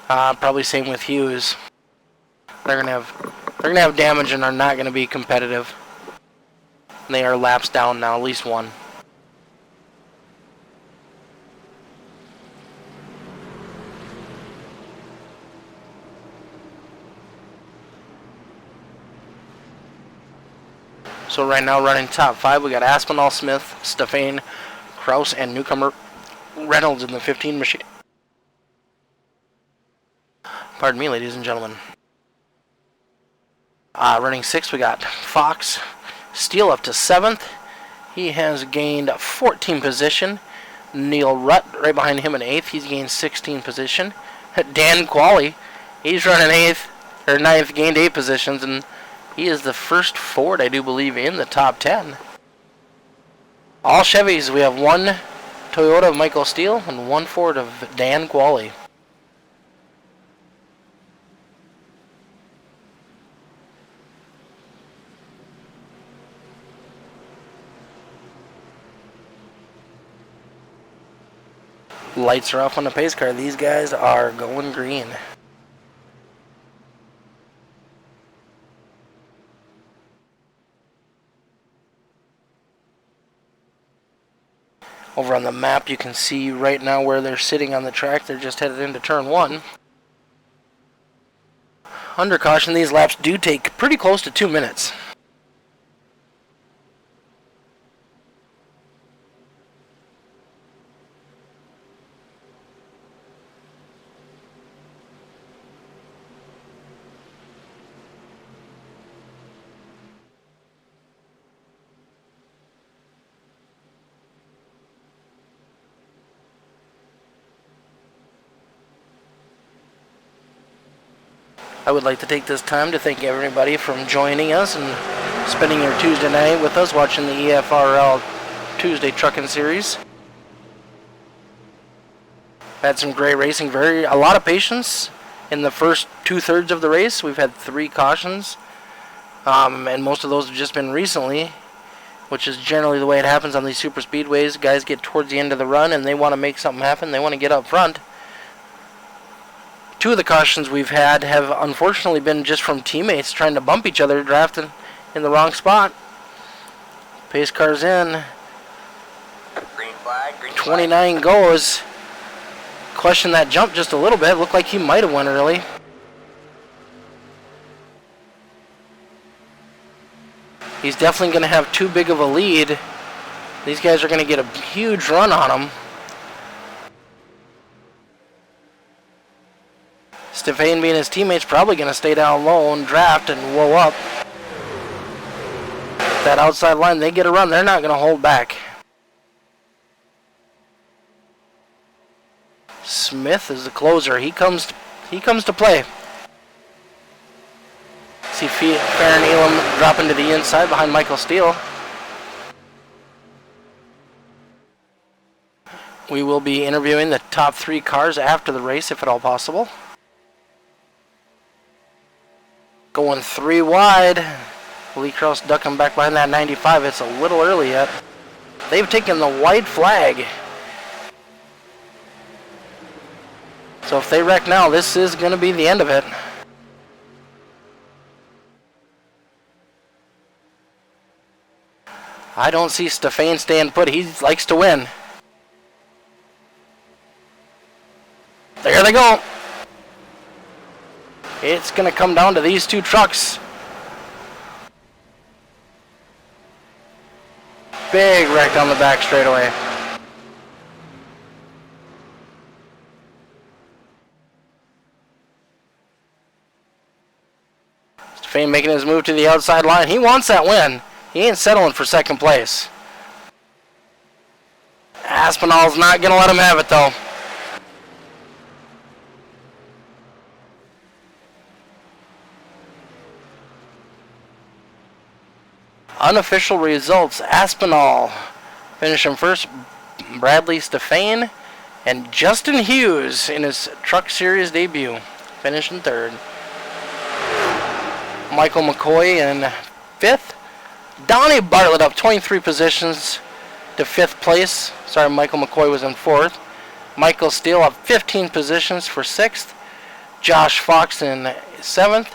Probably same with Hughes. They're gonna have damage and are not going to be competitive. They are laps down now, at least one. So right now running top 5, we got Aspinall, Smith, Stefan, Kraus, and newcomer Reynolds in the 15 machine. Pardon me, ladies and gentlemen. Running 6, we got Fox, Steele up to 7th. He has gained 14 position. Neil Rutt right behind him in 8th. He's gained 16 position. Dan Qualley, he's running 8th or 9th, gained 8 positions, and he is the first Ford, I do believe, in the top 10. All Chevys, we have one Toyota of Michael Steele and one Ford of Dan Qualley. Lights are off on the pace car. These guys are going green. Over on the map, you can see right now where they're sitting on the track. They're just headed into turn 1. Under caution, these laps do take pretty close to 2 minutes. I would like to take this time to thank everybody for joining us and spending your Tuesday night with us watching the EFRL Tuesday Truckin' Series. Had some great racing, a lot of patience in the first 2/3 of the race. We've had 3 cautions, and most of those have just been recently, which is generally the way it happens on these super speedways. Guys get towards the end of the run and they want to make something happen. They want to get up front. 2 of the cautions we've had have unfortunately been just from teammates trying to bump each other, drafting in the wrong spot. Pace car's in. Green flag, green 29 goes. Question that jump just a little bit. Looked like he might have went early. He's definitely going to have too big of a lead. These guys are going to get a huge run on him. Stefan being his teammate's probably going to stay down low and draft and whoa up. That outside line, they get a run. They're not going to hold back. Smith is the closer. He comes to play. See Farron Elam dropping to the inside behind Michael Steele. We will be interviewing the top 3 cars after the race, if at all possible. Going 3 wide. Lee Krause ducking back behind that 95. It's a little early yet. They've taken the white flag. So if they wreck now, this is going to be the end of it. I don't see Stefan staying put. He likes to win. There they go. It's going to come down to these 2 trucks. Big wreck on the back straightaway. Stefan making his move to the outside line. He wants that win. He ain't settling for second place. Aspinall's not going to let him have it, though. Unofficial results. Aspinall finishing first. Bradley Stefan and Justin Hughes in his Truck Series debut finishing 3rd. Michael McCoy in 5th. Donnie Bartlett up 23 positions. to 5th place. Sorry, Michael McCoy was in 4th. Michael Steele up 15 positions for 6th. Josh Fox in 7th.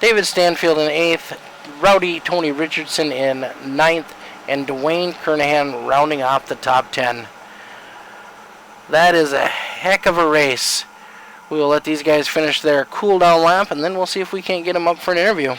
David Stanfield in 8th. Rowdy Tony Richardson in 9th. And Dwayne Kernahan rounding off the top 10. That is a heck of a race. We will let these guys finish their cool down lap, and then we'll see if we can't get them up for an interview.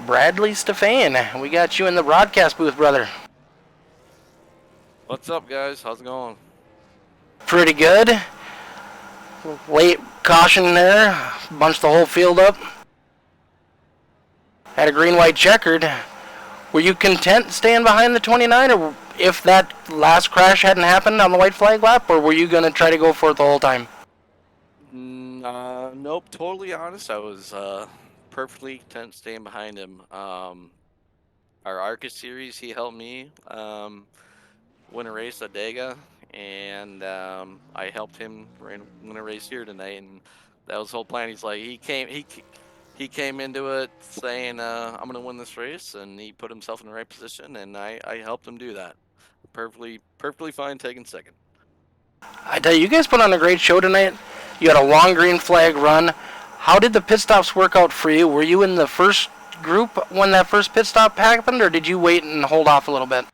Bradley Stefan, we got you in the broadcast booth, brother. What's up, guys? How's it going? Pretty good. Late caution there, bunched the whole field up. Had a green-white checkered. Were you content staying behind the 29, or if that last crash hadn't happened on the white flag lap, or were you going to try to go for it the whole time? Nope. Totally honest. I was perfectly content staying behind him. Our ARCA series, he helped me win a race at Dega, and I helped him win a race here tonight, and that was the whole plan. He's like, he came into it saying, I'm gonna win this race, and he put himself in the right position, and I helped him do that. Perfectly fine taking second. I tell you, you guys put on a great show tonight. You had a long green flag run. How did the pit stops work out for you? Were you in the first group when that first pit stop happened, or did you wait and hold off a little bit?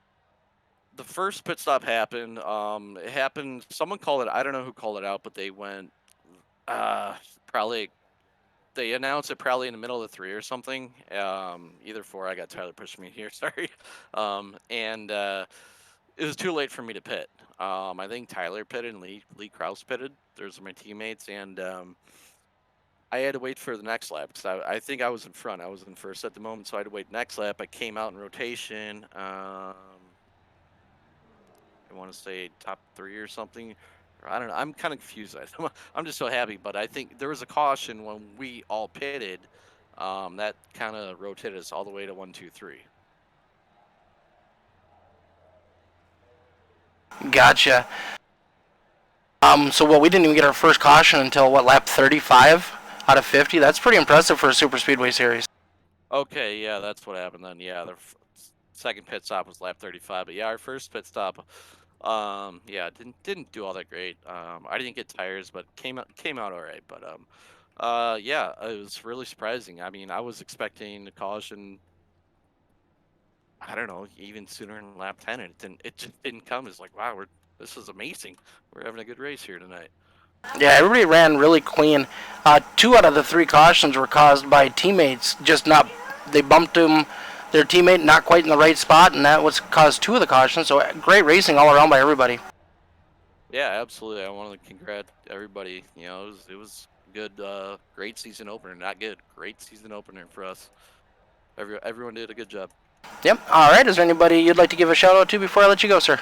The first pit stop happened. It happened. Someone called it. I don't know who called it out, but they went. Probably. They announced it probably in the middle of the 3 or something. Either 4. I got Tyler pushing me here. Sorry. And it was too late for me to pit. I think Tyler pitted and Lee Kraus pitted. Those are my teammates, and I had to wait for the next lap because I think I was in front. I was in first at the moment, so I had to wait next lap. I came out in rotation. I want to say top 3 or something. I don't know. I'm kind of confused. I'm just so happy, but I think there was a caution when we all pitted. That kind of rotated us all the way to 1, 2, 3. Gotcha. So we didn't even get our first caution until lap 35 out of 50. That's pretty impressive for a super speedway series. Okay, yeah, that's what happened then. Yeah, the second pit stop was lap 35, but yeah, our first pit stop, yeah, didn't do all that great. I didn't get tires, but came out all right. But yeah, it was really surprising. I mean, I was expecting a caution. I don't know, even sooner in lap 10, and it just didn't come. It's like, wow, this is amazing. We're having a good race here tonight. Yeah, everybody ran really clean. 2 out of the 3 cautions were caused by teammates they bumped their teammate not quite in the right spot, and that was caused 2 of the cautions. So great racing all around by everybody. Yeah, absolutely. I want to congratulate everybody. You know, it was good, great season opener. Not good, great season opener for us. Everyone did a good job. Yep. All right. Is there anybody you'd like to give a shout out to before I let you go, sir?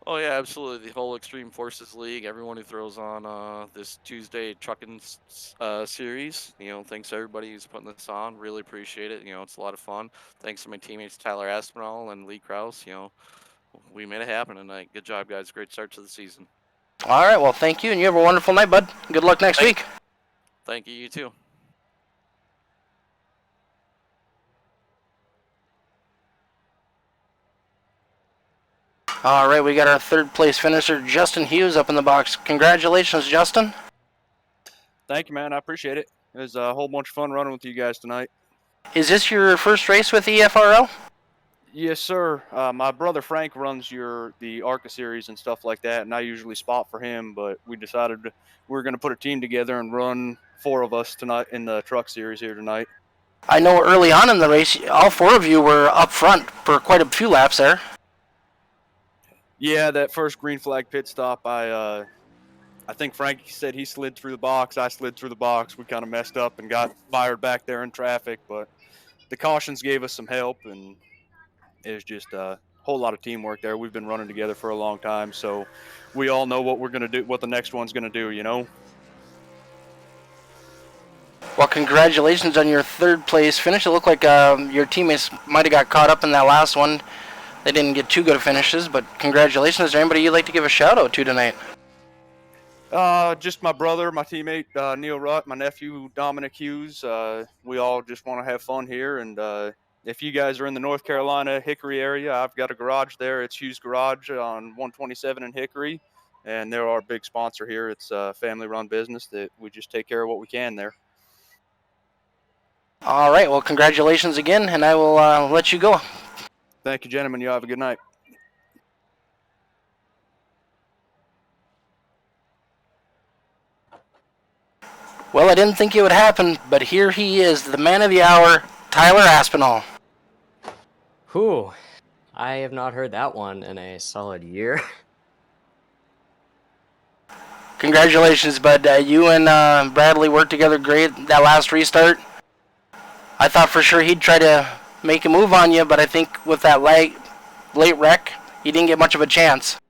Oh yeah, absolutely. The whole Extreme Forces League, everyone who throws on this Tuesday Truckin series. You know, thanks to everybody who's putting this on. Really appreciate it. You know, it's a lot of fun. Thanks to my teammates Tyler Aspinall and Lee Kraus. You know, we made it happen tonight. Good job, guys. Great start to the season. All right. Well, thank you, and you have a wonderful night, bud. Good luck next week. Thank you. You too. All right, we got our 3rd place finisher, Justin Hughes, up in the box. Congratulations, Justin. Thank you, man. I appreciate it. It was a whole bunch of fun running with you guys tonight. Is this your first race with EFRL? Yes, sir. My brother Frank runs the ARCA series and stuff like that, and I usually spot for him, but we decided we were going to put a team together and run 4 of us tonight in the truck series here tonight. I know early on in the race, all 4 of you were up front for quite a few laps there. Yeah, that first green flag pit stop, I think Frank said he slid through the box. I slid through the box. We kind of messed up and got fired back there in traffic, but the cautions gave us some help, and it was just a whole lot of teamwork there. We've been running together for a long time, so we all know what we're going to do, what the next one's going to do, you know? Well, congratulations on your third place finish. It looked like your teammates might have got caught up in that last one. They didn't get too good of finishes, but congratulations. Is there anybody you'd like to give a shout out to tonight? Just my brother, my teammate Neil Rutt, my nephew Dominic Hughes. We all just want to have fun here, and if you guys are in the North Carolina Hickory area, I've got a garage there. It's Hughes Garage on 127 in Hickory, and they're our big sponsor here. It's a family-run business that we just take care of what we can there. All right, well, congratulations again, and I will let you go. Thank you, gentlemen. You have a good night. Well, I didn't think it would happen, but here he is, the man of the hour, Tyler Aspinall. Whew. I have not heard that one in a solid year. Congratulations, bud. You and Bradley worked together great that last restart. I thought for sure he'd try to make a move on you, but I think with that late wreck, he didn't get much of a chance.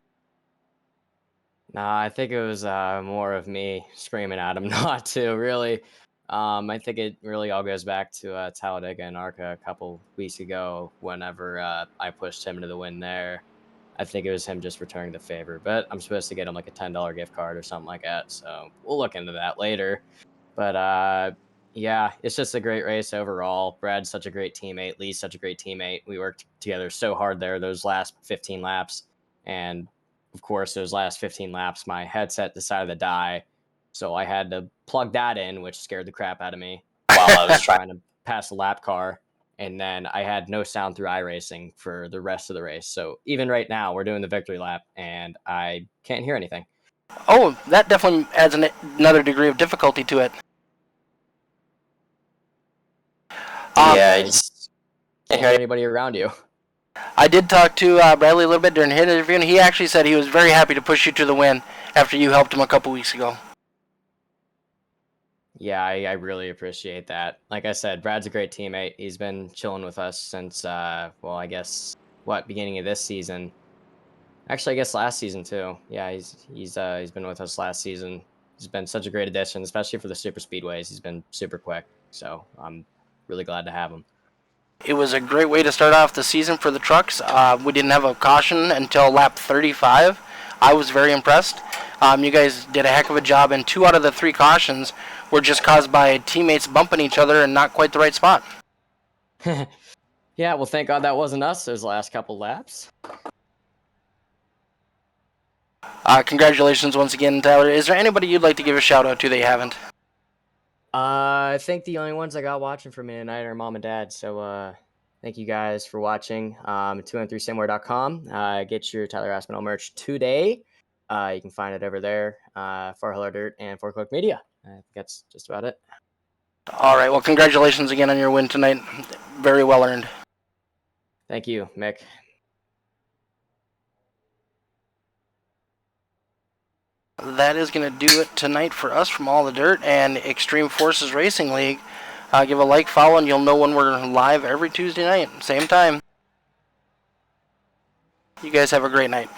Nah, I think it was more of me screaming at him not to, really. I think it really all goes back to Talladega and Arca a couple weeks ago whenever I pushed him into the win there. I think it was him just returning the favor, but I'm supposed to get him like a $10 gift card or something like that, so we'll look into that later. But yeah, it's just a great race overall. Brad's such a great teammate. Lee's such a great teammate. We worked together so hard there those last 15 laps, and of course, those last 15 laps, my headset decided to die. So I had to plug that in, which scared the crap out of me while I was trying to pass the lap car. And then I had no sound through iRacing for the rest of the race. So even right now, we're doing the victory lap, and I can't hear anything. Oh, that definitely adds another degree of difficulty to it. Yeah, you just can't hear anybody around you. I did talk to Bradley a little bit during his interview, and he actually said he was very happy to push you to the win after you helped him a couple weeks ago. Yeah, I really appreciate that. Like I said, Brad's a great teammate. He's been chilling with us since, well, I guess, beginning of this season. Actually, I guess last season too. Yeah, he's been with us last season. He's been such a great addition, especially for the super speedways. He's been super quick, so I'm really glad to have him. It was a great way to start off the season for the trucks. We didn't have a caution until lap 35. I was very impressed. You guys did a heck of a job, and 2 out of the 3 cautions were just caused by teammates bumping each other and not quite the right spot. Yeah, well, thank God that wasn't us those last couple laps. Congratulations once again, Tyler. Is there anybody you'd like to give a shout out to that you haven't? I think the only ones I got watching for me tonight are Mom and Dad. So thank you guys for watching. 213samware.com. Get your Tyler Aspinall merch today. You can find it over there for Hello Dirt and for Click Media. I think that's just about it. All right. Well, congratulations again on your win tonight. Very well earned. Thank you, Mick. That is going to do it tonight for us from All the Dirt and Extreme Forces Racing League. Give a like, follow, and you'll know when we're live every Tuesday night, same time. You guys have a great night.